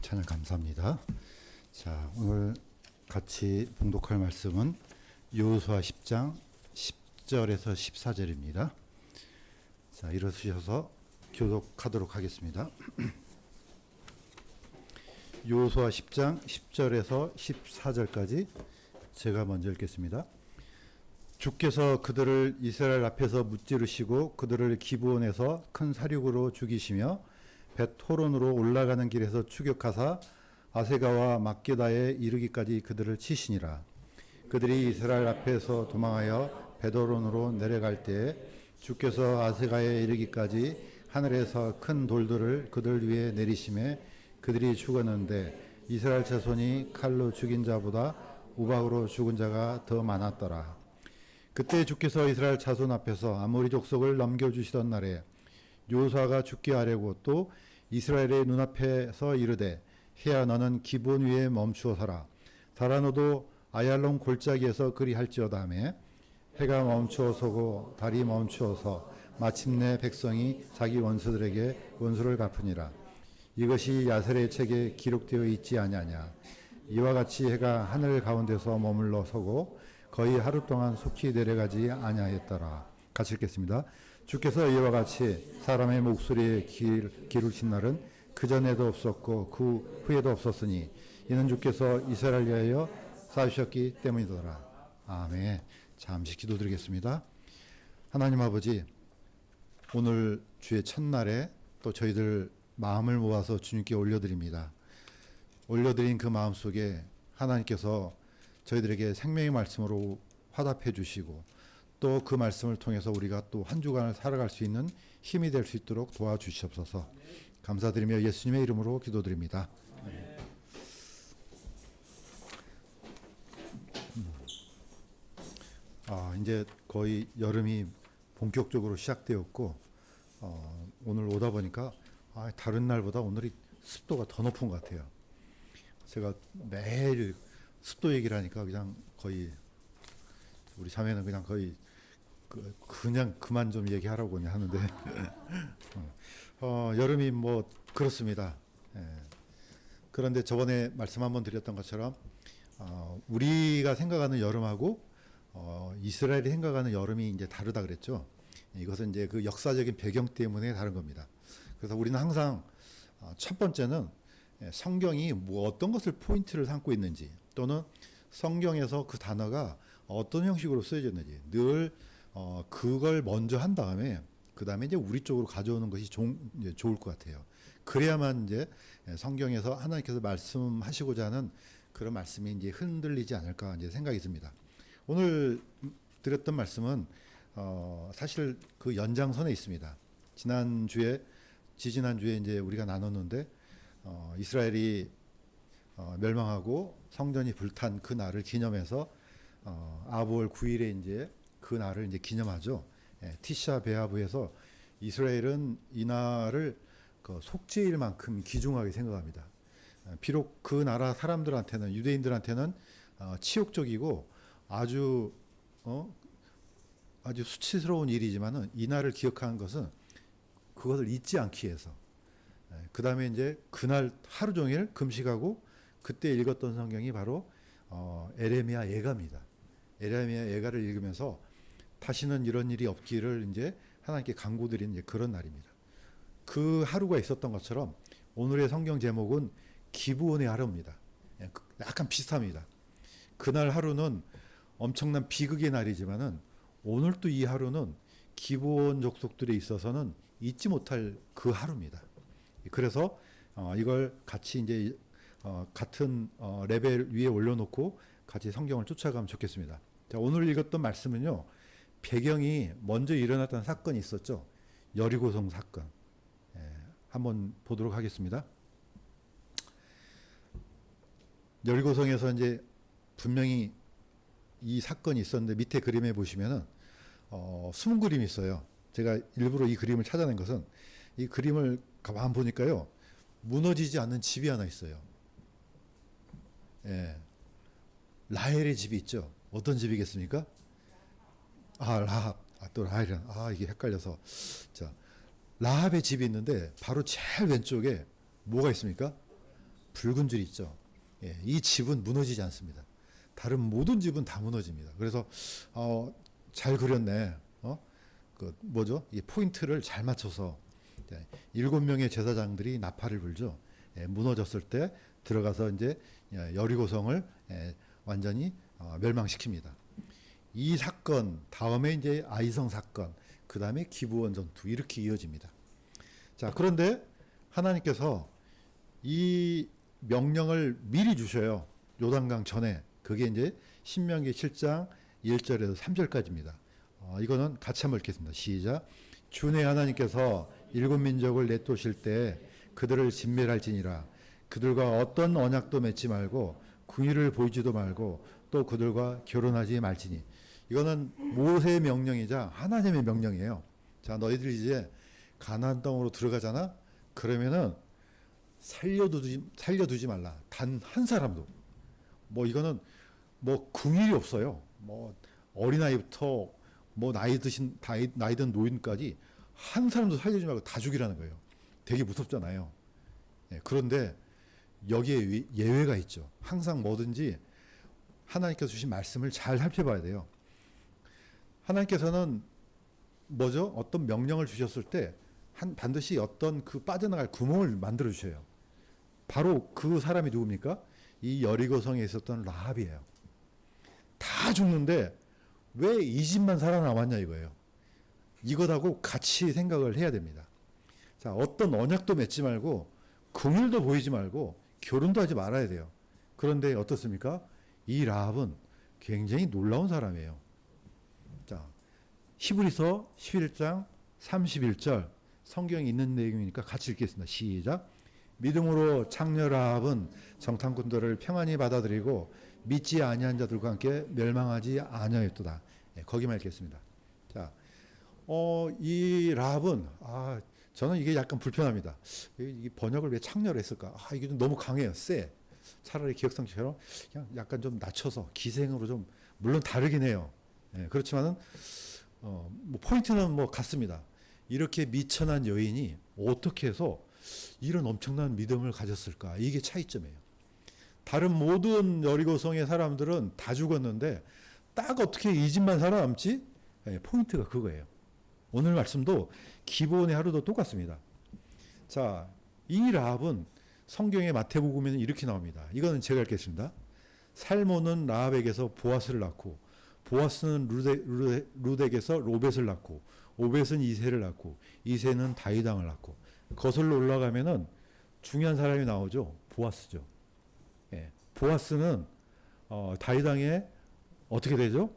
찬양 감사합니다. 자, 오늘 같이 봉독할 말씀은 여호수아 10장 10절에서 14절입니다. 자, 일어서셔서 교독하도록 하겠습니다. 여호수아 10장 10절에서 14절까지 제가 먼저 읽겠습니다. 주께서 그들을 이스라엘 앞에서 무찌르시고 그들을 기브온에서 큰 사륙으로 죽이시며 벳호론으로 올라가는 길에서 추격하사 아세가와 막게다에 이르기까지 그들을 치시니라. 그들이 이스라엘 앞에서 도망하여 벳호론으로 내려갈 때에 주께서 아세가에 이르기까지 하늘에서 큰 돌들을 그들 위에 내리심에 그들이 죽었는데 이스라엘 자손이 칼로 죽인 자보다 우박으로 죽은 자가 더 많았더라. 그때 주께서 이스라엘 자손 앞에서 아모리 족속을 넘겨주시던 날에 여호수아가 죽게 하려고 또 이스라엘의 눈앞에서 이르되 해야 너는 기브온 위에 멈추어 서라. 살아 너도 아얄론 골짜기에서 그리할지어다 하매 해가 멈추어 서고 달이 멈추어서 마침내 백성이 자기 원수들에게 원수를 갚으니라. 이것이 야셀의 책에 기록되어 있지 아니하냐. 이와 같이 해가 하늘 가운데서 머물러 서고 거의 하루 동안 속히 내려가지 아니하였더라. 같이 읽겠습니다. 주께서 이와 같이 사람의 목소리에 기울신 날은 그전에도 없었고 그 후에도 없었으니 이는 주께서 이스라엘 위하여 쌓으셨기 때문이더라. 아멘. 잠시 기도드리겠습니다. 하나님 아버지, 오늘 주의 첫날에 또 저희들 마음을 모아서 주님께 올려드립니다. 올려드린 그 마음 속에 하나님께서 저희들에게 생명의 말씀으로 화답해 주시고 또 그 말씀을 통해서 우리가 또 한 주간을 살아갈 수 있는 힘이 될 수 있도록 도와주시옵소서. 감사드리며 예수님의 이름으로 기도드립니다. 이제 거의 여름이 본격적으로 시작되었고 오늘 오다 보니까 다른 날보다 오늘이 습도가 더 높은 것 같아요. 제가 매일 습도 얘기를 하니까 그냥 거의 우리 자매는 그냥 거의 그냥 그만 좀 얘기하라고 그냥 하는데 여름이 뭐 그렇습니다. 예. 그런데 저번에 말씀 한번 드렸던 것처럼 우리가 생각하는 여름하고 이스라엘이 생각하는 여름이 이제 다르다 그랬죠. 이것은 이제 그 역사적인 배경 때문에 다른 겁니다. 그래서 우리는 항상 첫 번째는 성경이 뭐 어떤 것을 포인트를 삼고 있는지 또는 성경에서 그 단어가 어떤 형식으로 쓰여졌는지 늘 그걸 먼저 한 다음에 그 다음에 이제 우리 쪽으로 가져오는 것이 좋을 것 같아요. 그래야만 이제 성경에서 하나님께서 말씀하시고자 하는 그런 말씀이 이제 흔들리지 않을까 이제 생각이 듭니다. 오늘 드렸던 말씀은 사실 그 연장선에 있습니다. 지지난주에 이제 우리가 나눴는데 이스라엘이 멸망하고 성전이 불탄 그 날을 기념해서 아브월 9일에 이제 그 날을 이제 기념하죠. 티샤 베아브에서 이스라엘은 이 날을 그 속죄일만큼 귀중하게 생각합니다. 비록 그 나라 사람들한테는 유대인들한테는 치욕적이고 아주 수치스러운 일이지만은 이 날을 기억하는 것은 그것을 잊지 않기 위해서. 그 다음에 이제 그날 하루 종일 금식하고 그때 읽었던 성경이 바로 에레미야 예가입니다. 에레미야 예가를 읽으면서 다시는 이런 일이 없기를 이제 하나님께 간구드리는 이제 그런 날입니다. 그 하루가 있었던 것처럼 오늘의 성경 제목은 기브온의 하루입니다. 약간 비슷합니다. 그날 하루는 엄청난 비극의 날이지만은 오늘 또 이 하루는 기브온 족속들에 있어서는 잊지 못할 그 하루입니다. 그래서 이걸 같이 이제 같은 레벨 위에 올려놓고 같이 성경을 쫓아가면 좋겠습니다. 자, 오늘 읽었던 말씀은요, 배경이 먼저 일어났던 사건이 있었죠. 여리고성 사건. 한번 보도록 하겠습니다. 여리고성에서 이제 분명히 이 사건이 있었는데 밑에 그림에 보시면은 숨은 그림이 있어요. 제가 일부러 이 그림을 찾아낸 것은 이 그림을 가만 보니까요, 무너지지 않는 집이 하나 있어요. 라헬의 집이 있죠. 어떤 집이겠습니까? 라합. 또 라헬이란. 이게 헷갈려서. 자, 라합의 집이 있는데 바로 제일 왼쪽에 뭐가 있습니까? 붉은 줄 있죠. 예, 이 집은 무너지지 않습니다. 다른 모든 집은 다 무너집니다. 그래서 잘 그렸네. 그 뭐죠? 이 포인트를 잘 맞춰서 7명의 제사장들이 나팔을 불죠. 예, 무너졌을 때 들어가서 이제 여리고성을 완전히 멸망시킵니다. 이 사건 다음에 이제 아이성 사건, 그 다음에 기브온 전투 이렇게 이어집니다. 자, 그런데 하나님께서 이 명령을 미리 주셔요. 요단강 전에. 그게 이제 신명기 7장 1절에서 3절까지입니다. 이거는 같이 한번 읽겠습니다. 시작. 주내 하나님께서 일곱 민족을 내쫓을 때 그들을 진멸할지니라. 그들과 어떤 언약도 맺지 말고 궁의를 보이지도 말고 또 그들과 결혼하지 말지니. 이거는 모세의 명령이자 하나님의 명령이에요. 자, 너희들 이제 가나안 땅으로 들어가잖아. 그러면은 살려두지 말라. 단 한 사람도. 뭐 이거는 뭐 궁일이 없어요. 뭐 어린아이부터 뭐 나이 든 노인까지 한 사람도 살려주지 말고 다 죽이라는 거예요. 되게 무섭잖아요. 예, 그런데 여기에 예외가 있죠. 항상 뭐든지 하나님께서 주신 말씀을 잘 살펴봐야 돼요. 하나님께서는 뭐죠? 어떤 명령을 주셨을 때 반드시 어떤 그 빠져나갈 구멍을 만들어 주셔요. 바로 그 사람이 누굽니까? 이 여리고성에 있었던 라합이에요. 다 죽는데 왜 이 집만 살아남았냐 이거예요. 이것하고 같이 생각을 해야 됩니다. 자, 어떤 언약도 맺지 말고 긍휼도 보이지 말고 결혼도 하지 말아야 돼요. 그런데 어떻습니까? 이 라합은 굉장히 놀라운 사람이에요. 자, 히브리서 11장 31절 성경에 있는 내용이니까 같이 읽겠습니다. 시작. 믿음으로 창녀 라합은 정탐꾼들을 평안히 받아들이고 믿지 아니한 자들과 함께 멸망하지 아니하였도다. 예, 거기만 읽겠습니다. 자, 이 라합은 저는 이게 약간 불편합니다. 이 번역을 왜 창녀로 했을까? 이게 좀 너무 강해요. 세. 차라리 기억상처럼 그냥 약간 좀 낮춰서 기생으로 좀 물론 다르긴 해요. 예, 그렇지만은 뭐 포인트는 뭐 같습니다. 이렇게 미천한 여인이 어떻게 해서 이런 엄청난 믿음을 가졌을까? 이게 차이점이에요. 다른 모든 여리고성의 사람들은 다 죽었는데 딱 어떻게 이 집만 살아남지? 예, 포인트가 그거예요. 오늘 말씀도 기브온의 하루도 똑같습니다. 자, 이 라합은 성경의 마태복음에는 이렇게 나옵니다. 이거는 제가 읽겠습니다. 살몬은 라합에게서 보아스를 낳고 보아스는 루덱에서 로벳을 낳고 오벳은 이새를 낳고 이새는 다윗왕을 낳고 거슬러 올라가면은 중요한 사람이 나오죠. 보아스죠. 예, 보아스는 다윗왕의 어떻게 되죠?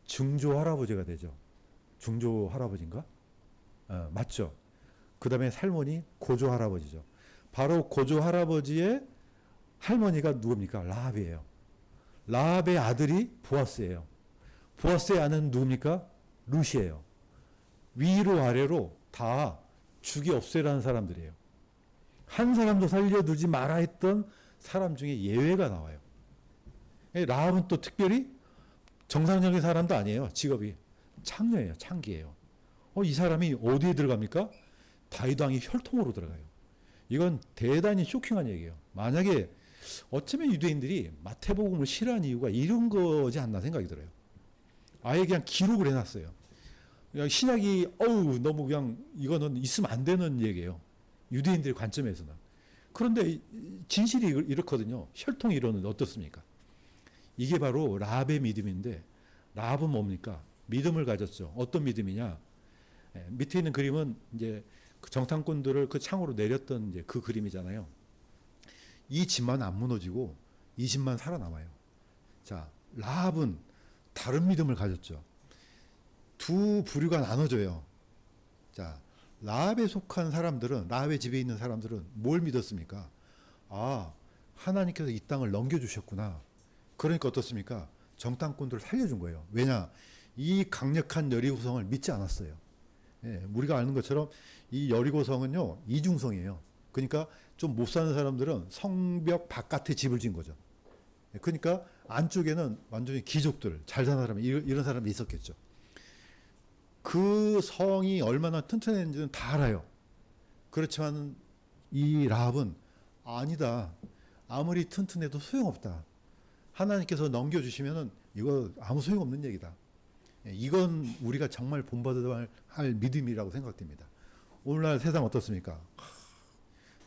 증조 할아버지가 되죠. 중조 할아버지인가? 맞죠. 그 다음에 살몬이 고조 할아버지죠. 바로 고조 할아버지의 할머니가 누굽니까? 라합이에요. 라합의 아들이 보아스예요. 보아스의 아는 누굽니까? 룻이에요. 위로 아래로 다 죽이 없애라는 사람들이에요. 한 사람도 살려두지 마라 했던 사람 중에 예외가 나와요. 라합은 또 특별히 정상적인 사람도 아니에요. 직업이 창녀예요. 창기예요. 이 사람이 어디에 들어갑니까? 다윗 왕의 혈통으로 들어가요. 이건 대단히 쇼킹한 얘기예요. 만약에 어쩌면 유대인들이 마태복음을 싫어하는 이유가 이런 거지 않나 생각이 들어요. 아예 그냥 기록을 해놨어요. 그냥 신약이 너무 그냥 이거는 있으면 안 되는 얘기예요. 유대인들의 관점에서는. 그런데 진실이 이렇거든요. 혈통 이론은 어떻습니까? 이게 바로 라합의 믿음인데 라합은 뭡니까? 믿음을 가졌죠. 어떤 믿음이냐? 밑에 있는 그림은 이제 그 정탐꾼들을 그 창으로 내렸던 이제 그 그림이잖아요. 이 집만 안 무너지고 이 집만 살아남아요. 자, 라합은 다른 믿음을 가졌죠. 두 부류가 나눠져요. 자, 라합에 속한 사람들은, 라합의 집에 있는 사람들은 뭘 믿었습니까? 하나님께서 이 땅을 넘겨주셨구나. 그러니까 어떻습니까? 정탐꾼들을 살려준 거예요. 왜냐? 이 강력한 여리고성을 믿지 않았어요. 예, 우리가 아는 것처럼 이 여리고성은요, 이중성이에요. 그러니까 좀 못 사는 사람들은 성벽 바깥에 집을 지은 거죠. 그러니까 안쪽에는 완전히 귀족들, 잘 사는 사람, 이런 사람이 있었겠죠. 그 성이 얼마나 튼튼했는지는 다 알아요. 그렇지만 이 라합은 아니다. 아무리 튼튼해도 소용없다. 하나님께서 넘겨주시면은 이거 아무 소용없는 얘기다. 이건 우리가 정말 본받아야 할 믿음이라고 생각됩니다. 오늘날 세상 어떻습니까?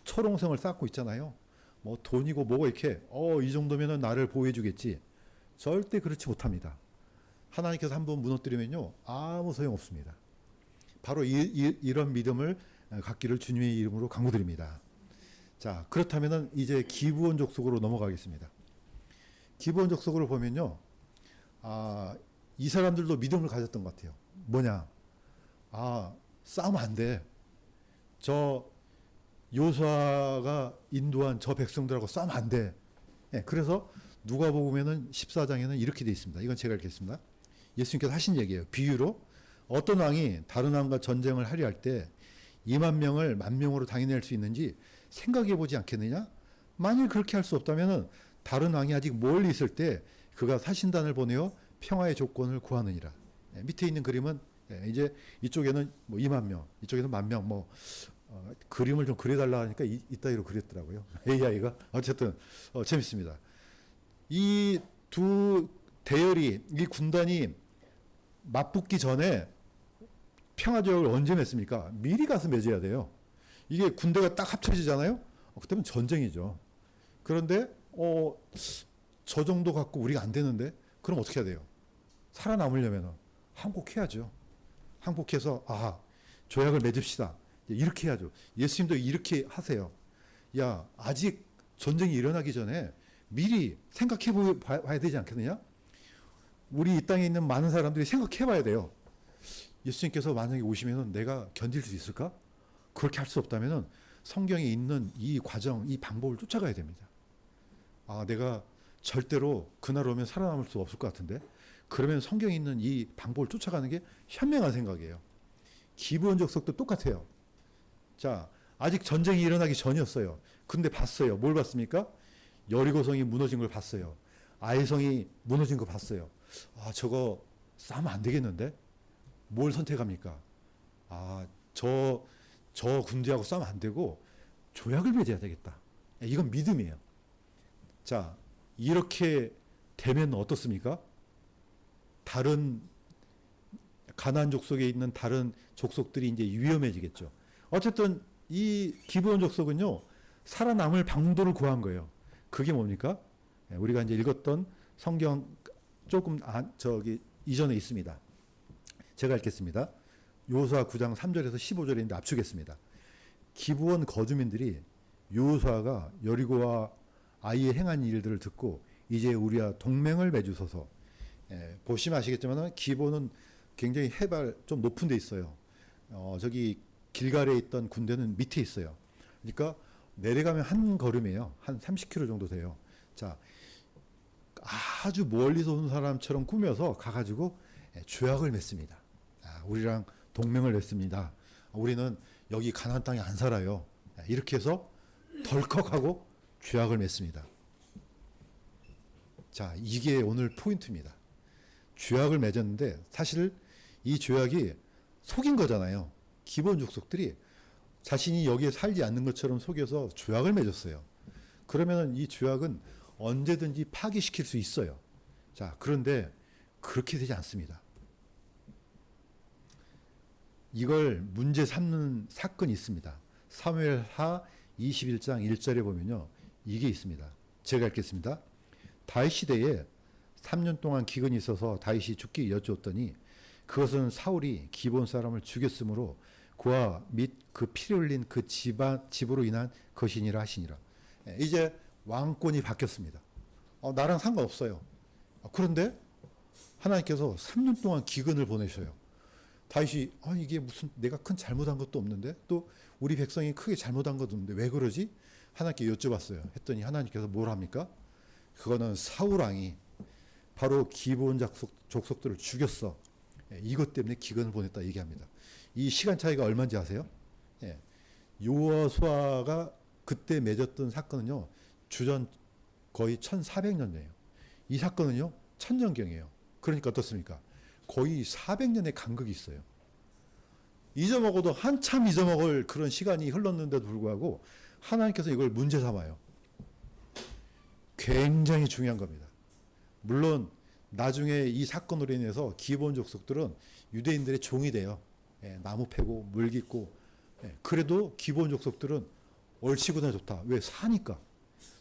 초롱성을 쌓고 있잖아요. 뭐 돈이고 뭐고 이렇게 이 정도면은 나를 보호해주겠지. 절대 그렇지 못합니다. 하나님께서 한번 무너뜨리면요 아무 소용 없습니다. 바로 이런 믿음을 갖기를 주님의 이름으로 강구드립니다. 자, 그렇다면은 이제 기브온 족속으로 넘어가겠습니다. 기브온 족속으로 보면요, 이 사람들도 믿음을 가졌던 것 같아요. 뭐냐? 싸우면 안 돼. 저 요수아가 인도한 저 백성들하고 싸우면 안 돼. 그래서 누가복음에는 14장에는 이렇게 돼 있습니다. 이건 제가 읽겠습니다. 예수님께서 하신 얘기예요. 비유로 어떤 왕이 다른 왕과 전쟁을 하려 할 때 2만 명을 10,000명으로 당해낼 수 있는지 생각해 보지 않겠느냐? 만일 그렇게 할 수 없다면 다른 왕이 아직 멀리 있을 때 그가 사신단을 보내어 평화의 조건을 구하느니라. 밑에 있는 그림은 이제 이쪽에는 뭐 2만 명, 이쪽에는 10,000명 그림을 좀 그려달라 하니까 이따위로 그렸더라고요. AI가. 어쨌든 재밌습니다. 이 두 대열이, 이 군단이 맞붙기 전에 평화조약을 언제 맺습니까? 미리 가서 맺어야 돼요. 이게 군대가 딱 합쳐지잖아요. 그때면 전쟁이죠. 그런데 저 정도 갖고 우리가 안 되는데 그럼 어떻게 해야 돼요? 살아남으려면 항복해야죠. 항복해서 조약을 맺읍시다. 이렇게 해야죠. 예수님도 이렇게 하세요. 야, 아직 전쟁이 일어나기 전에 미리 생각해 봐야 되지 않겠느냐? 우리 이 땅에 있는 많은 사람들이 생각해 봐야 돼요. 예수님께서 만약에 오시면 내가 견딜 수 있을까? 그렇게 할 수 없다면 성경에 있는 이 과정, 이 방법을 쫓아가야 됩니다. 내가 절대로 그날 오면 살아남을 수 없을 것 같은데 그러면 성경에 있는 이 방법을 쫓아가는 게 현명한 생각이에요. 기브온 족속도 똑같아요. 자, 아직 전쟁이 일어나기 전이었어요. 근데 봤어요. 뭘 봤습니까? 여리고성이 무너진 걸 봤어요. 아이성이 무너진 거 봤어요. 저거 싸면 안 되겠는데? 뭘 선택합니까? 저 군대하고 싸면 안 되고 조약을 맺어야 되겠다. 이건 믿음이에요. 자, 이렇게 되면 어떻습니까? 다른 가나안 족속에 있는 다른 족속들이 이제 위험해지겠죠. 어쨌든 이 기브온 족속은요 살아남을 방도를 구한 거예요. 그게 뭡니까? 우리가 이제 읽었던 성경 조금 이전에 있습니다. 제가 읽겠습니다. 여호수아 9장 3절에서 15절에 있는데 압축했습니다. 기브온 거주민들이 여호수아가 여리고와 아이에 행한 일들을 듣고 이제 우리와 동맹을 맺으소서. 보시면 아시겠지만 기브온은 굉장히 해발 좀 높은 데 있어요. 저기 길갈에 있던 군대는 밑에 있어요. 그러니까 내려가면 한 걸음이에요. 한 30km 정도 돼요. 자, 아주 멀리서 온 사람처럼 꾸며서 가가지고 조약을 맺습니다. 우리랑 동맹을 맺습니다. 우리는 여기 가나안 땅에 안 살아요. 이렇게 해서 덜컥하고 조약을 맺습니다. 자, 이게 오늘 포인트입니다. 조약을 맺었는데 사실 이 조약이 속인 거잖아요. 기브온 족속들이 자신이 여기에 살지 않는 것처럼 속여서 조약을 맺었어요. 그러면 이 조약은 언제든지 파기시킬 수 있어요. 자, 그런데 그렇게 되지 않습니다. 이걸 문제 삼는 사건이 있습니다. 사무엘하 21장 1절에 보면요. 이게 있습니다. 제가 읽겠습니다. 다윗 시대에 3년 동안 기근이 있어서 다윗이 죽기 여쭈었더니 그것은 사울이 기브온 사람을 죽였으므로 그와 및 그 피를 흘린 그 집으로 인한 것이니라 하시니라. 이제 왕권이 바뀌었습니다. 나랑 상관없어요. 그런데 하나님께서 3년 동안 기근을 보내셔요. 다윗이 이게 무슨 내가 큰 잘못한 것도 없는데 또 우리 백성이 크게 잘못한 것도 없는데 왜 그러지? 하나님께 여쭤봤어요. 했더니 하나님께서 뭘 합니까? 그거는 사울 왕이 바로 기브온 족속들을 죽였어. 이것 때문에 기근을 보냈다 얘기합니다. 이 시간 차이가 얼마인지 아세요? 여호수아가 그때 맺었던 사건은요. 주전 거의 1400년이에요. 이 사건은요. 천년경이에요. 그러니까 어떻습니까? 거의 400년의 간극이 있어요. 잊어먹어도 한참 잊어먹을 그런 시간이 흘렀는데도 불구하고 하나님께서 이걸 문제 삼아요. 굉장히 중요한 겁니다. 물론 나중에 이 사건으로 인해서 기브온 족속들은 유대인들의 종이 돼요. 나무 패고 물 깃고. 그래도 기브온 족속들은 얼씨구나 좋다. 왜? 사니까.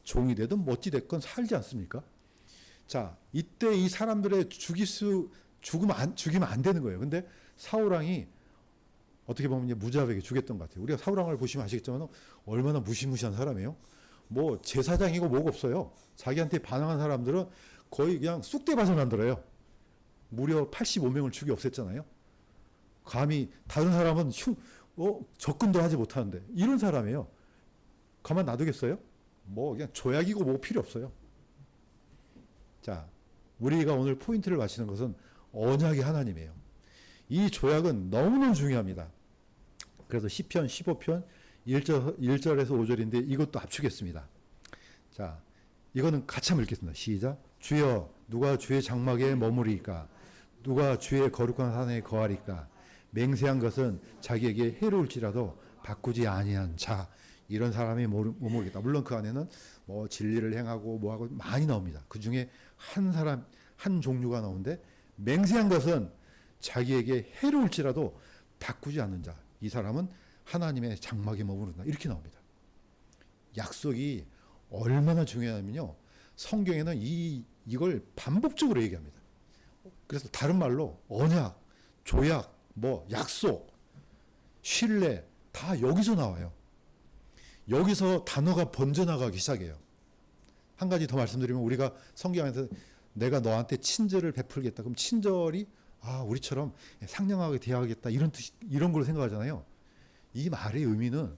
종이 되든 멋지 됐건 살지 않습니까? 자, 이때 이 사람들의 죽이면 안 되는 거예요. 근데 사울왕이 어떻게 보면 이제 무자비하게 죽였던 것 같아요. 우리가 사울왕을 보시면 아시겠지만 얼마나 무시무시한 사람이에요. 뭐 제사장이고 뭐가 없어요. 자기한테 반항한 사람들은 거의 그냥 쑥대밭을 만들어요. 무려 85명을 죽여 없앴잖아요. 감히 다른 사람은 접근도 하지 못하는데 이런 사람이에요. 가만 놔두겠어요? 뭐 그냥 조약이고 뭐 필요 없어요. 자, 우리가 오늘 포인트를 맞추는 것은 언약의 하나님이에요. 이 조약은 너무너무 중요합니다. 그래서 시편 15편 1절에서 5절인데 이것도 압축했습니다. 자, 이거는 같이 한번 읽겠습니다. 시작. 주여, 누가 주의 장막에 머무리까? 누가 주의 거룩한 산에 거하리까? 맹세한 것은 자기에게 해로울지라도 바꾸지 아니한 자. 이런 사람이 머무르겠다. 물론 그 안에는 뭐 진리를 행하고 뭐하고 많이 나옵니다. 그 중에 한 사람, 한 종류가 나오는데 맹세한 것은 자기에게 해로울지라도 바꾸지 않는 자. 이 사람은 하나님의 장막에 머무른다. 이렇게 나옵니다. 약속이 얼마나 중요하냐면요. 성경에는 이걸 반복적으로 얘기합니다. 그래서 다른 말로 언약, 조약, 뭐 약속, 신뢰 다 여기서 나와요. 여기서 단어가 번져나가기 시작해요. 한 가지 더 말씀드리면 우리가 성경 안에서 내가 너한테 친절을 베풀겠다. 그럼 친절이 우리처럼 상냥하게 대하겠다. 이런 걸 생각하잖아요. 이 말의 의미는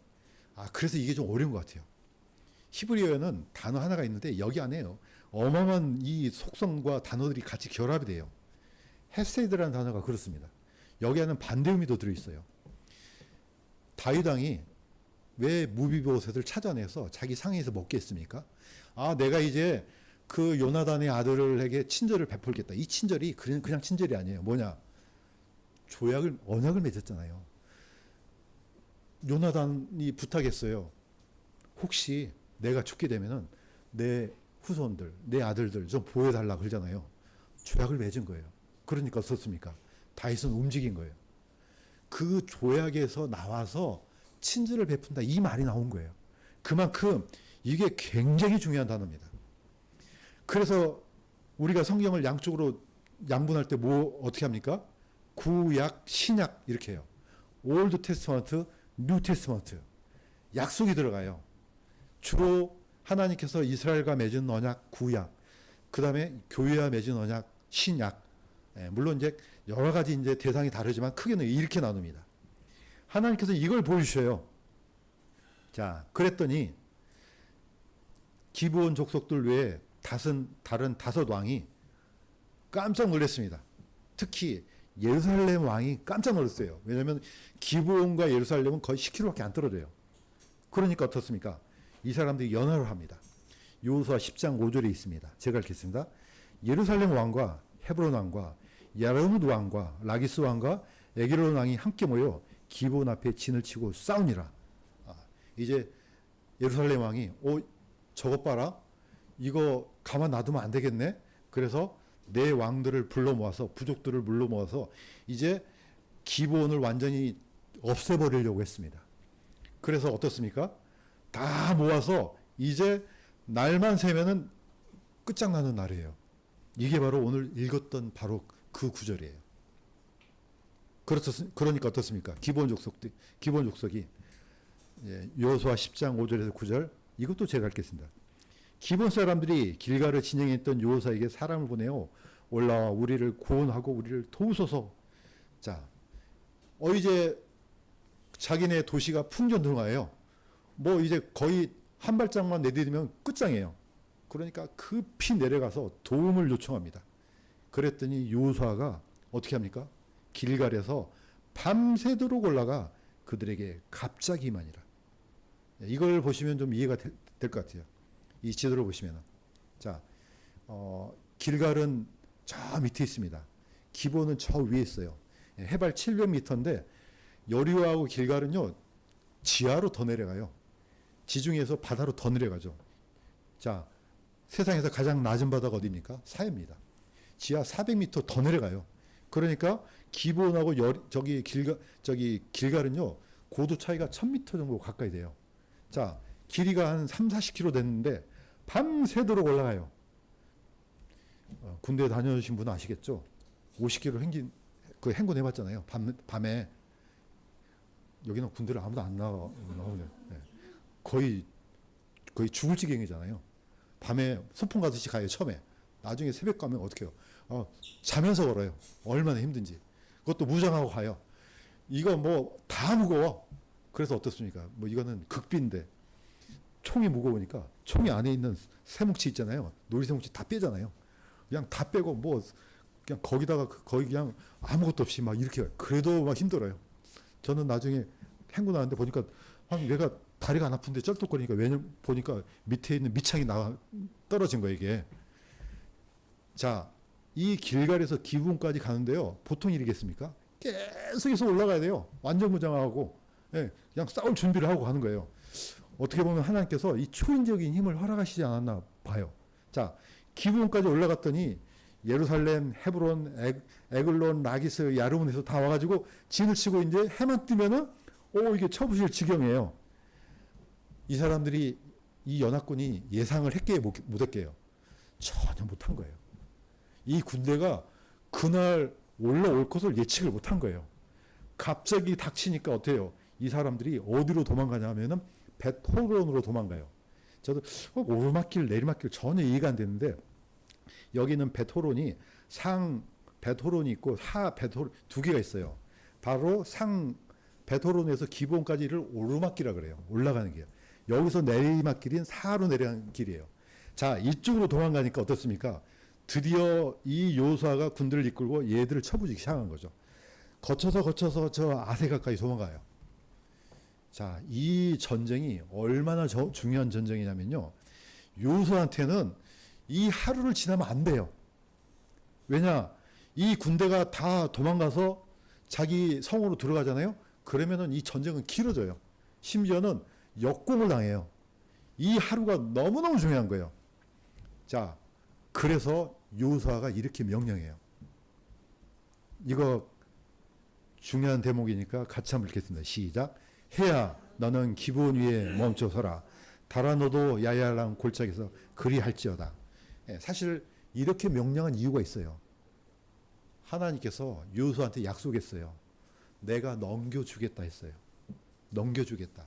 그래서 이게 좀 어려운 것 같아요. 히브리어에는 단어 하나가 있는데 여기 안에요. 어마어마한 이 속성과 단어들이 같이 결합이 돼요. 헤세드라는 단어가 그렇습니다. 여기 안에는 반대 의미도 들어있어요. 다윗 왕이 왜 무비보셋을 찾아내서 자기 상에서 먹게 했습니까? 내가 이제 그 요나단의 아들에게 친절을 베풀겠다. 이 친절이 그냥 친절이 아니에요. 뭐냐? 언약을 맺었잖아요. 요나단이 부탁했어요. 혹시 내가 죽게 되면은 내 후손들, 내 아들들 좀 보호해달라고 그러잖아요. 조약을 맺은 거예요. 그러니까 어떻습니까? 다윗은 움직인 거예요. 그 조약에서 나와서 친절을 베푼다 이 말이 나온 거예요. 그만큼 이게 굉장히 중요한 단어입니다. 그래서 우리가 성경을 양쪽으로 양분할 때 어떻게 합니까? 구약, 신약 이렇게 해요. 올드 테스트먼트, 뉴 테스트먼트. 약속이 들어가요. 주로 하나님께서 이스라엘과 맺은 언약, 구약. 그다음에 교회와 맺은 언약, 신약. 물론 이제 여러 가지 이제 대상이 다르지만 크게는 이렇게 나눕니다. 하나님께서 이걸 보여주셔요. 자, 그랬더니 기브온 족속들 외에 다른 5 왕이 깜짝 놀랐습니다. 특히 예루살렘 왕이 깜짝 놀랐어요. 왜냐하면 기브온과 예루살렘은 거의 10km밖에 안 떨어져요. 그러니까 어떻습니까? 이 사람들이 연합을 합니다. 여호수아 10장 5절에 있습니다. 제가 읽겠습니다. 예루살렘 왕과 헤브론 왕과 야르무드 왕과 라기스 왕과 에기론 왕이 함께 모여 기브온 앞에 진을 치고 싸우니라. 이제 예루살렘 왕이 저것 봐라. 이거 가만 놔두면 안 되겠네. 그래서 내 왕들을 불러 모아서 부족들을 불러 모아서 이제 기브온을 완전히 없애버리려고 했습니다. 그래서 어떻습니까? 다 모아서 이제 날만 새면은 끝장나는 날이에요. 이게 바로 오늘 읽었던 바로 그 구절이에요. 그러니까 어떻습니까? 기브온 족속이 여호수아 10장 5절에서 9절 이것도 제가 읽겠습니다. 기브온 사람들이 길갈을 진영했던 여호수아에게 사람을 보내어 올라와 우리를 구원하고 우리를 도우소서. 자, 이제 자기네 도시가 풍전등화예요. 뭐 이제 거의 한 발짝만 내디디면 끝장이에요. 그러니까 급히 내려가서 도움을 요청합니다. 그랬더니 여호수아가 어떻게 합니까? 길갈에서 밤새도록 올라가 그들에게 갑자기 임하니라. 이걸 보시면 좀 이해가 될 것 같아요. 이 지도를 보시면. 자, 길갈은 저 밑에 있습니다. 기본은 저 위에 있어요. 해발 700m인데 여리고하고 길갈은요 지하로 더 내려가요. 지중해에서 바다로 더 내려가죠. 자, 세상에서 가장 낮은 바다가 어디입니까? 사해입니다. 지하 400m 더 내려가요. 그러니까 기본하고 길갈은요, 고도 차이가 1000m 정도 가까이 돼요. 자, 길이가 한 3, 40km 됐는데 밤새도록 올라가요. 군대 다녀오신 분은 아시겠죠? 50km 행군 해봤잖아요. 밤에. 여기는 군대를 아무도 안 나오네요. 네. 거의 죽을 지경이잖아요. 밤에 소풍 가듯이 가요, 처음에. 나중에 새벽 가면 어떻게 해요? 자면서 걸어요. 얼마나 힘든지. 그것도 무장하고 가요. 이거 뭐 다 무거워. 그래서 어떻습니까? 뭐 이거는 극비인데 총이 무거우니까 총이 안에 있는 쇠뭉치 있잖아요. 놀이쇠뭉치 다 빼잖아요. 그냥 다 빼고 뭐 그냥 거기다가 거의 그냥 아무것도 없이 막 이렇게 그래도 막 힘들어요. 저는 나중에 행군 하는데 보니까 얘가 다리가 안 아픈데 쩔뚝거리니까 왜냐면 보니까 밑에 있는 밑창이 떨어진 거예요, 이게. 자, 이 길갈에서 기부원까지 가는데요. 보통 일이겠습니까? 계속해서 올라가야 돼요. 완전 무장하고. 예, 그냥 싸울 준비를 하고 가는 거예요. 어떻게 보면 하나님께서 이 초인적인 힘을 허락하시지 않았나 봐요. 자, 기부원까지 올라갔더니 예루살렘, 헤브론, 에글론, 라기스, 야르문에서 다 와가지고 진을 치고 이제 해만 뜨면은 이게 쳐부실 지경이에요. 이 사람들이 이 연합군이 예상을 했게요, 못 했게요? 전혀 못한 거예요. 이 군대가 그날 올라올 것을 예측을 못한 거예요. 갑자기 닥치니까 어때요? 이 사람들이 어디로 도망가냐 하면은 벳호론으로 도망가요. 저도 오르막길 내리막길 전혀 이해가 안 되는데 여기는 벳호론이 상 벳호론이 있고 하 벳호론 두 개가 있어요. 바로 상 벳호론에서 기본까지를 오르막길이라 그래요. 올라가는 길. 여기서 내리막길인 사하로 내려가는 길이에요. 자, 이쪽으로 도망가니까 어떻습니까? 드디어 이 요수아가 군대를 이끌고 얘들을 쳐부지기 시작한 거죠. 거쳐서 저 아세가까지 도망가요. 자, 이 전쟁이 얼마나 중요한 전쟁이냐면요. 요수아한테는 이 하루를 지나면 안 돼요. 왜냐? 이 군대가 다 도망가서 자기 성으로 들어가잖아요. 그러면은 이 전쟁은 길어져요. 심지어는 역공을 당해요. 이 하루가 너무너무 중요한 거예요. 자, 그래서 요수아가 이렇게 명령해요. 이거 중요한 대목이니까 같이 한번 읽겠습니다. 시작. 해야 너는 기브온 위에 멈춰서라. 달아 너도 야야랑 골짜기에서 그리할지어다. 사실 이렇게 명령한 이유가 있어요. 하나님께서 요수아한테 약속했어요. 내가 넘겨주겠다 했어요. 넘겨주겠다.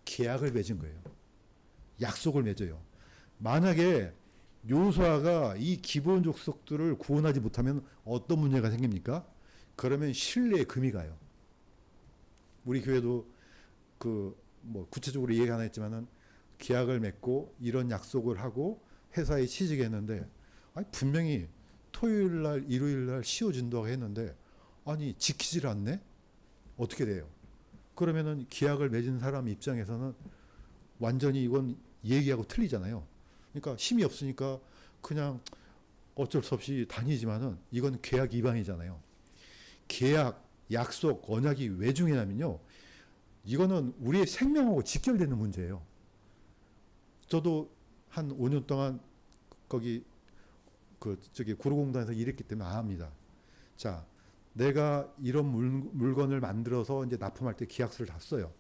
계약을 맺은 거예요. 약속을 맺어요. 만약에 요수아가 이 기브온 족속들을 구원하지 못하면 어떤 문제가 생깁니까? 그러면 신뢰의 금이 가요. 우리 교회도 뭐 구체적으로 얘기 안 했지만은 계약을 맺고 이런 약속을 하고 회사에 취직했는데 분명히 토요일 날 일요일 날 씌워준다고 했는데 아니 지키질 않네? 어떻게 돼요? 그러면은 계약을 맺은 사람 입장에서는 완전히 이건 얘기하고 틀리잖아요. 그러니까 힘이 없으니까 그냥 어쩔 수 없이 다니지만은 이건 계약 위반이잖아요. 계약, 약속, 언약이 왜 중요하냐면요. 이거는 우리의 생명하고 직결되는 문제예요. 저도 한 5년 동안 거기 구로공단에서 일했기 때문에 압니다. 자, 내가 이런 물건을 만들어서 이제 납품할 때 계약서를 다 써요.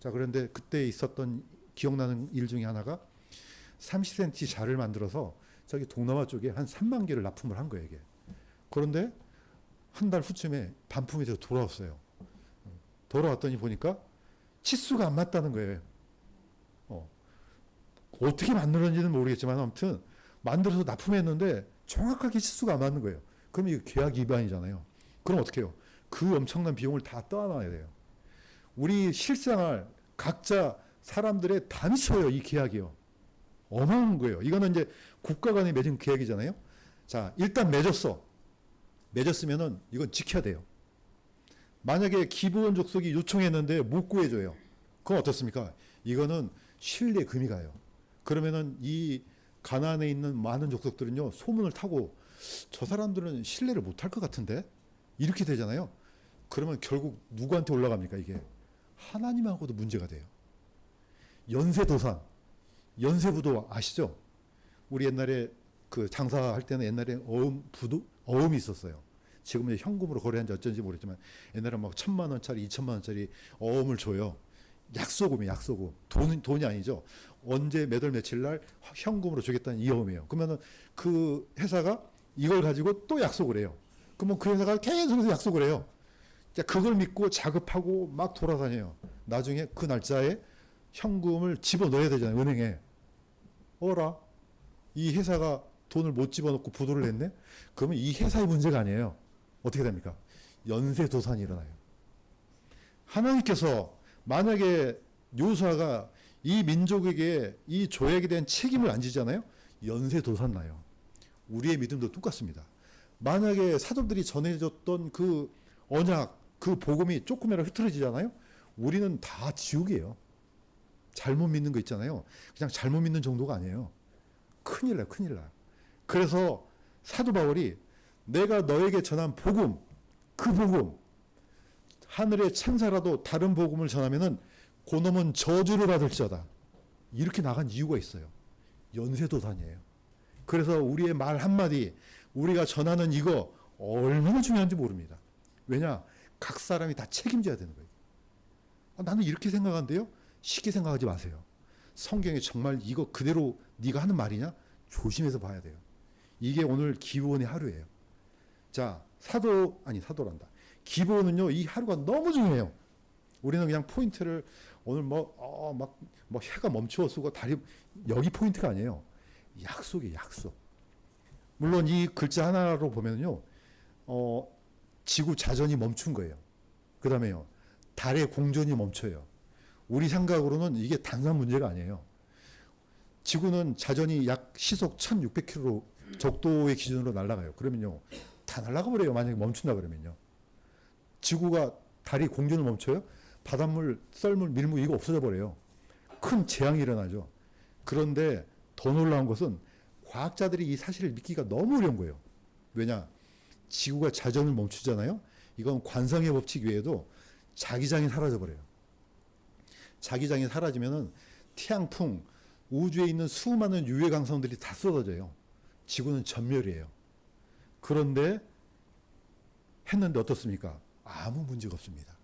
자, 그런데 그때 있었던 기억나는 일 중에 하나가 30cm 자를 만들어서 저기 동남아 쪽에 한 3만 개를 납품을 한 거예요, 이게. 그런데 한 달 후쯤에 반품이 돼서 돌아왔어요. 돌아왔더니 보니까 치수가 안 맞다는 거예요. 어떻게 만들었는지는 모르겠지만 아무튼 만들어서 납품했는데 정확하게 치수가 안 맞는 거예요. 그럼 이거 계약 위반이잖아요. 그럼 어떻게 해요? 그 엄청난 비용을 다 떠안아야 돼요. 우리 실생활 각자 사람들의 다 미쳐요, 이 계약이요. 어마어마한 거예요. 이거는 이제 국가 간에 맺은 계약이잖아요. 자, 일단 맺었어. 맺었으면은 이건 지켜야 돼요. 만약에 기브온 족속이 요청했는데 못 구해줘요. 그건 어떻습니까? 이거는 신뢰 금이 가요. 그러면은 이 가나안에 있는 많은 족속들은요, 소문을 타고 저 사람들은 신뢰를 못할 것 같은데? 이렇게 되잖아요. 그러면 결국 누구한테 올라갑니까, 이게? 하나님하고도 문제가 돼요. 연세도산, 연세부도 아시죠? 우리 옛날에 그 장사할 때는 옛날에 어음이 있었어요. 지금은 현금으로 거래한지 어쩐지 모르겠지만 옛날에 막 1,000만 원짜리, 2,000만 원짜리 어음을 줘요. 약소금이에요, 약소금. 돈이 아니죠. 언제 몇 월 며칠 날 현금으로 주겠다는 이 어음이에요. 그러면은 그 회사가 이걸 가지고 또 약속을 해요. 그러면 그 회사가 계속해서 약속을 해요. 그걸 믿고 자급하고 막 돌아다녀요. 나중에 그 날짜에 현금을 집어넣어야 되잖아요, 은행에. 어라? 이 회사가 돈을 못 집어넣고 부도를 냈네? 그러면 이 회사의 문제가 아니에요. 어떻게 됩니까? 연쇄도산이 일어나요. 하나님께서 만약에 요수아가 이 민족에게 이 조약에 대한 책임을 안 지잖아요? 연쇄도산 나요. 우리의 믿음도 똑같습니다. 만약에 사도들이 전해줬던 그 언약, 그 복음이 조금이라도 흐트러지잖아요? 우리는 다 지옥이에요. 잘못 믿는 거 있잖아요. 그냥 잘못 믿는 정도가 아니에요. 큰일 나요, 큰일 나요. 그래서 사도 바울이 내가 너에게 전한 복음, 그 복음, 하늘의 천사라도 다른 복음을 전하면은 그놈은 저주를 받을지어다. 이렇게 나간 이유가 있어요. 연쇄도산이에요. 그래서 우리의 말 한마디, 우리가 전하는 이거 얼마나 중요한지 모릅니다. 왜냐? 각 사람이 다 책임져야 되는 거예요. 나는 이렇게 생각하는데요. 쉽게 생각하지 마세요. 성경에 정말 이거 그대로 네가 하는 말이냐? 조심해서 봐야 돼요. 이게 오늘 기브온의 하루예요. 자, 사도란다. 기브온은요, 이 하루가 너무 중요해요. 우리는 그냥 포인트를 오늘 막 해가 멈추어 쓰고 여기 포인트가 아니에요. 약속이에요, 약속. 물론 이 글자 하나로 보면요, 지구 자전이 멈춘 거예요. 그 다음에요, 달의 공전이 멈춰요. 우리 생각으로는 이게 단순한 문제가 아니에요. 지구는 자전이 약 시속 1,600km 적도의 기준으로 날아가요. 그러면요, 다 날아가 버려요. 만약에 멈춘다 그러면요. 지구가 달이 공전을 멈춰요? 바닷물, 썰물, 밀물 이거 없어져 버려요. 큰 재앙이 일어나죠. 그런데 더 놀라운 것은 과학자들이 이 사실을 믿기가 너무 어려운 거예요. 왜냐? 지구가 자전을 멈추잖아요. 이건 관성의 법칙 외에도 자기장이 사라져 버려요. 자기장이 사라지면은 태양풍, 우주에 있는 수많은 유해 강성들이 다 쏟아져요. 지구는 전멸이에요. 그런데 했는데 어떻습니까? 아무 문제가 없습니다.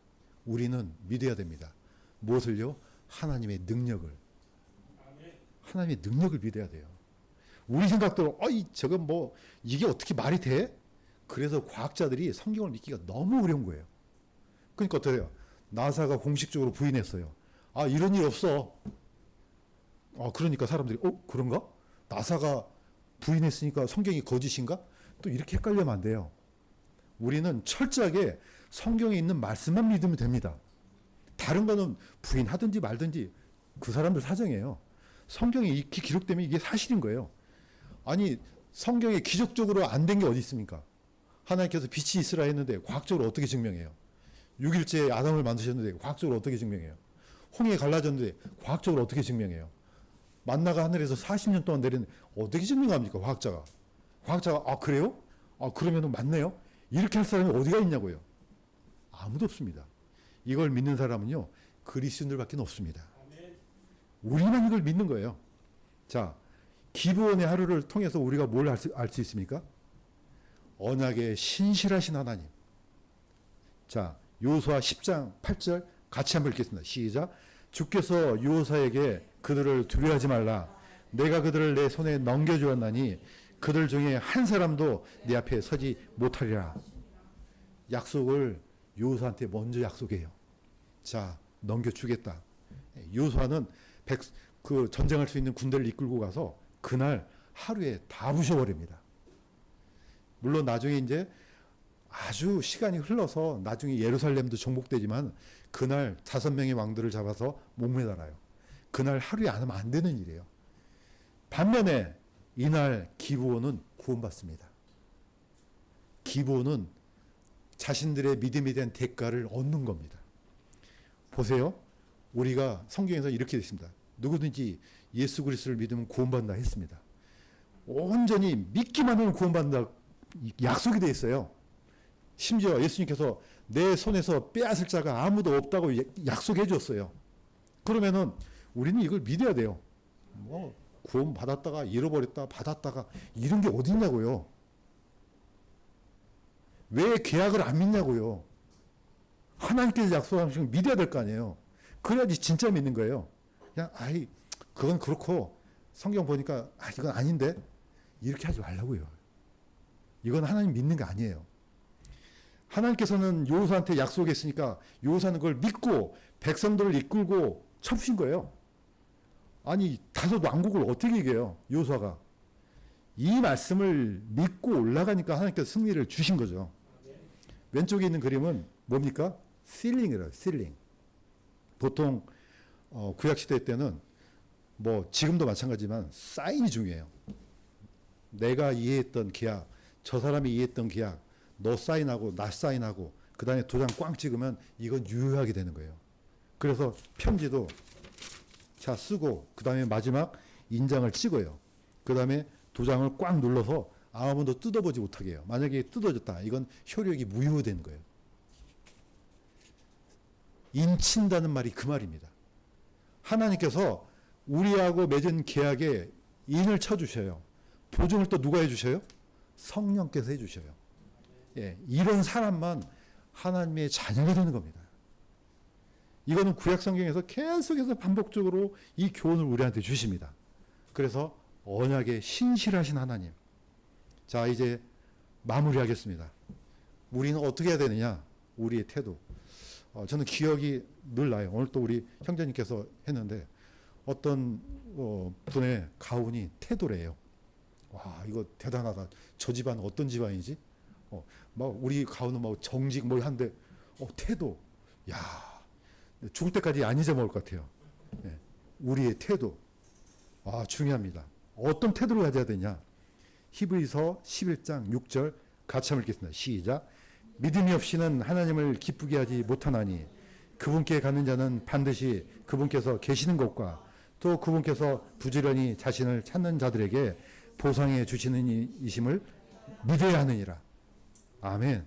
우리는 믿어야 됩니다. 무엇을요? 하나님의 능력을. 하나님의 능력을 믿어야 돼요. 우리 생각대로 저건 이게 어떻게 말이 돼? 그래서 과학자들이 성경을 믿기가 너무 어려운 거예요. 그러니까 어때요? 나사가 공식적으로 부인했어요. 이런 일 없어. 그러니까 사람들이 그런가? 나사가 부인했으니까 성경이 거짓인가? 또 이렇게 헷갈리면 안 돼요. 우리는 철저하게 성경에 있는 말씀만 믿으면 됩니다. 다른 거는 부인하든지 말든지 그 사람들 사정이에요. 성경에 이렇게 기록되면 이게 사실인 거예요. 아니, 성경에 기적적으로 안 된 게 어디 있습니까? 하나님께서 빛이 있으라 했는데 과학적으로 어떻게 증명해요? 6일째에 아담을 만드셨는데 과학적으로 어떻게 증명해요? 홍해 갈라졌는데 과학적으로 어떻게 증명해요? 만나가 하늘에서 40년 동안 내리는 어떻게 증명합니까? 과학자가 그래요? 그러면 맞네요? 이렇게 할 사람이 어디가 있냐고요? 아무도 없습니다. 이걸 믿는 사람은요, 그리스도인들밖에 없습니다. 우리만 이걸 믿는 거예요. 자, 기브온의 하루를 통해서 우리가 뭘 알 수 있습니까? 언약의 신실하신 하나님. 자, 요수아 10장 8절 같이 한번 읽겠습니다. 시작. 주께서 요사에게 그들을 두려워하지 말라. 내가 그들을 내 손에 넘겨주었나니 그들 중에 한 사람도 내 앞에 서지 못하리라. 약속을 요수아한테 먼저 약속해요. 자, 넘겨주겠다. 요수아는 그 전쟁할 수 있는 군대를 이끌고 가서 그날 하루에 다 부셔버립니다. 물론 나중에 이제 아주 시간이 흘러서 나중에 예루살렘도 정복되지만 그날 5명의 왕들을 잡아서 목매달아요. 그날 하루에 안 하면 안 되는 일이에요. 반면에 이날 기브온은 구원받습니다. 기브온은 자신들의 믿음에 대한 대가를 얻는 겁니다. 보세요. 우리가 성경에서 이렇게 됐습니다. 누구든지 예수 그리스도를 믿으면 구원받는다 했습니다. 온전히 믿기만 하면 구원받는다 약속이 되어 있어요. 심지어 예수님께서 내 손에서 빼앗을 자가 아무도 없다고 약속해 줬어요. 그러면은 우리는 이걸 믿어야 돼요. 구원 받았다가 잃어버렸다 받았다가 이런 게 어딨냐고요. 왜 계약을 안 믿냐고요. 하나님께서 약속하신 걸 믿어야 될 거 아니에요. 그래야지 진짜 믿는 거예요. 그냥 그건 그렇고 성경 보니까 이건 아닌데 이렇게 하지 말라고요. 이건 하나님 믿는 게 아니에요. 하나님께서는 여호수아한테 약속했으니까 여호수아는 그걸 믿고 백성들을 이끌고 쳐부신 거예요. 아니 다섯 왕국을 어떻게 이겨요? 여호수아가 이 말씀을 믿고 올라가니까 하나님께서 승리를 주신 거죠. 왼쪽에 있는 그림은 뭡니까? 실링이래요. 실링. 보통 구약시대 때는 뭐 지금도 마찬가지지만 사인이 중요해요. 내가 이해했던 계약, 저 사람이 이해했던 계약, 너 사인하고 나 사인하고 그 다음에 도장 꽝 찍으면 이건 유효하게 되는 거예요. 그래서 편지도 자 쓰고 그 다음에 마지막 인장을 찍어요. 그 다음에 도장을 꽉 눌러서 아무도 뜯어보지 못하게 해요. 만약에 뜯어졌다. 이건 효력이 무효되는 거예요. 인친다는 말이 그 말입니다. 하나님께서 우리하고 맺은 계약에 인을 쳐주셔요. 보증을 또 누가 해주셔요? 성령께서 해주셔요. 예, 이런 사람만 하나님의 자녀가 되는 겁니다. 이거는 구약 성경에서 계속해서 반복적으로 이 교훈을 우리한테 주십니다. 그래서 언약에 신실하신 하나님. 자, 이제 마무리하겠습니다. 우리는 어떻게 해야 되느냐? 우리의 태도. 저는 기억이 늘 나요. 오늘 또 우리 형제님께서 했는데 어떤 분의 가훈이 태도래요. 와, 이거 대단하다. 저 집안 어떤 집안이지? 막 우리 가훈은 막 정직 뭘 한데 태도. 야, 죽을 때까지 안 잊어먹을 것 같아요. 네. 우리의 태도. 중요합니다. 어떤 태도를 가져야 되냐? 히브리서 11장 6절 같이 한번 읽겠습니다. 시작. 믿음이 없이는 하나님을 기쁘게 하지 못하나니 그분께 가는 자는 반드시 그분께서 계시는 곳과 또 그분께서 부지런히 자신을 찾는 자들에게 보상해 주시는 이심을 믿어야 하느니라. 아멘.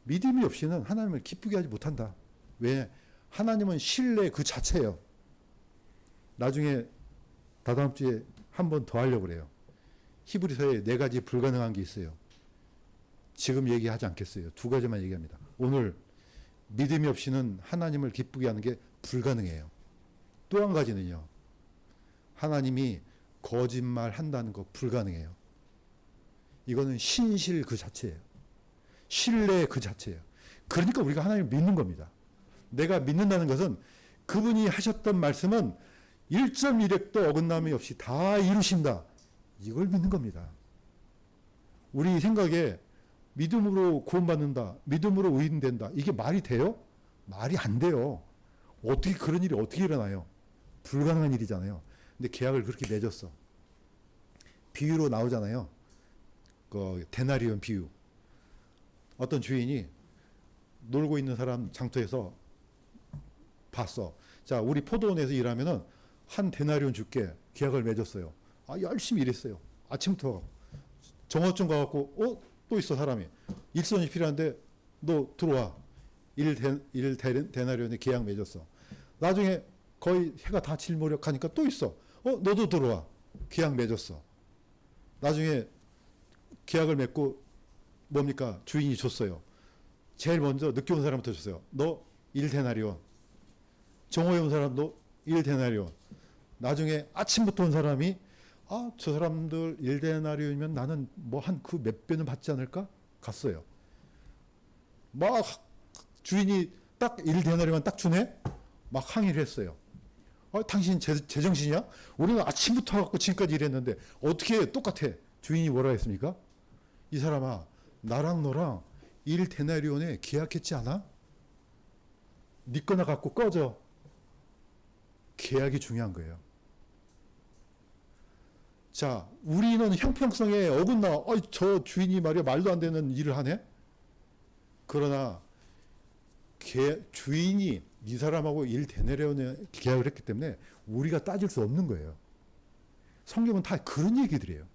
믿음이 없이는 하나님을 기쁘게 하지 못한다. 왜? 하나님은 신뢰 그 자체예요. 나중에 다다음 주에 한 번 더 하려고 그래요. 히브리서에 4가지 불가능한 게 있어요. 지금 얘기하지 않겠어요. 2가지만 얘기합니다. 오늘 믿음이 없이는 하나님을 기쁘게 하는 게 불가능해요. 또 한 가지는요. 하나님이 거짓말 한다는 거 불가능해요. 이거는 신실 그 자체예요. 신뢰 그 자체예요. 그러니까 우리가 하나님을 믿는 겁니다. 내가 믿는다는 것은 그분이 하셨던 말씀은 1.1획도 어긋남이 없이 다 이루신다. 이걸 믿는 겁니다. 우리 생각에 믿음으로 구원받는다. 믿음으로 의인된다. 이게 말이 돼요? 말이 안 돼요. 어떻게 그런 일이 어떻게 일어나요? 불가능한 일이잖아요. 근데 계약을 그렇게 맺었어. 비유로 나오잖아요. 그 데나리온 비유. 어떤 주인이 놀고 있는 사람 장터에서 봤어. 자, 우리 포도원에서 일하면은 한 데나리온 줄게. 계약을 맺었어요. 열심히 일했어요. 아침부터 정오쯤 가갖고 또 있어 사람이. 일손이 필요한데 너 들어와. 1데나리온에 계약 맺었어. 나중에 거의 해가 다 질 무렵하니까 또 있어. 너도 들어와. 계약 맺었어. 나중에 계약을 맺고 뭡니까? 주인이 줬어요. 제일 먼저 늦게 온 사람부터 줬어요. 너 1데나리온. 정오에 온 사람도 1데나리온. 나중에 아침부터 온 사람이 저 사람들 1데나리온이면 나는 뭐 한 그 몇 배는 받지 않을까? 갔어요. 막 주인이 딱 1데나리온 딱 주네? 막 항의를 했어요. 당신 제정신이야? 우리는 아침부터 와갖고 지금까지 일했는데 어떻게 똑같아? 주인이 뭐라 했습니까? 이 사람아, 나랑 너랑 1데나리온에 계약했지 않아? 네 거나 갖고 꺼져. 계약이 중요한 거예요. 자, 우리는 형평성에 어긋나. 저 주인이 말이야 말도 안 되는 일을 하네. 그러나 주인이 이 사람하고 1데나리온에 계약을 했기 때문에 우리가 따질 수 없는 거예요. 성경은 다 그런 얘기들이에요.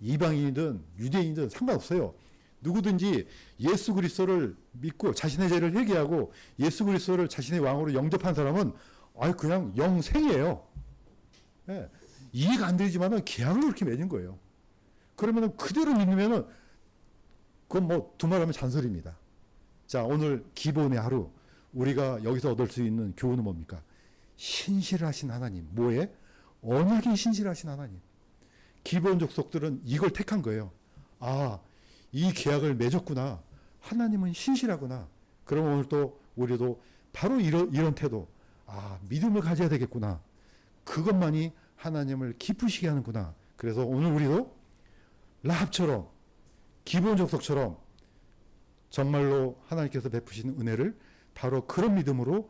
이방인이든 유대인이든 상관없어요. 누구든지 예수 그리스도를 믿고 자신의 죄를 회개하고 예수 그리스도를 자신의 왕으로 영접한 사람은 그냥 영생이에요. 네. 이해가 안 되지만은 계약을 그렇게 맺은 거예요. 그러면은 그대로 믿으면은 그건 뭐 두말하면 잔소리입니다. 자, 오늘 기본의 하루 우리가 여기서 얻을 수 있는 교훈은 뭡니까? 신실하신 하나님. 뭐에? 언약에 신실하신 하나님. 기본 족속들은 이걸 택한 거예요. 아, 이 계약을 맺었구나. 하나님은 신실하구나. 그럼 오늘 또 우리도 바로 이런 태도. 아, 믿음을 가져야 되겠구나. 그것만이 하나님을 기쁘시게 하는구나. 그래서 오늘 우리도 라합처럼 기본 족속처럼 정말로 하나님께서 베푸시는 은혜를 바로 그런 믿음으로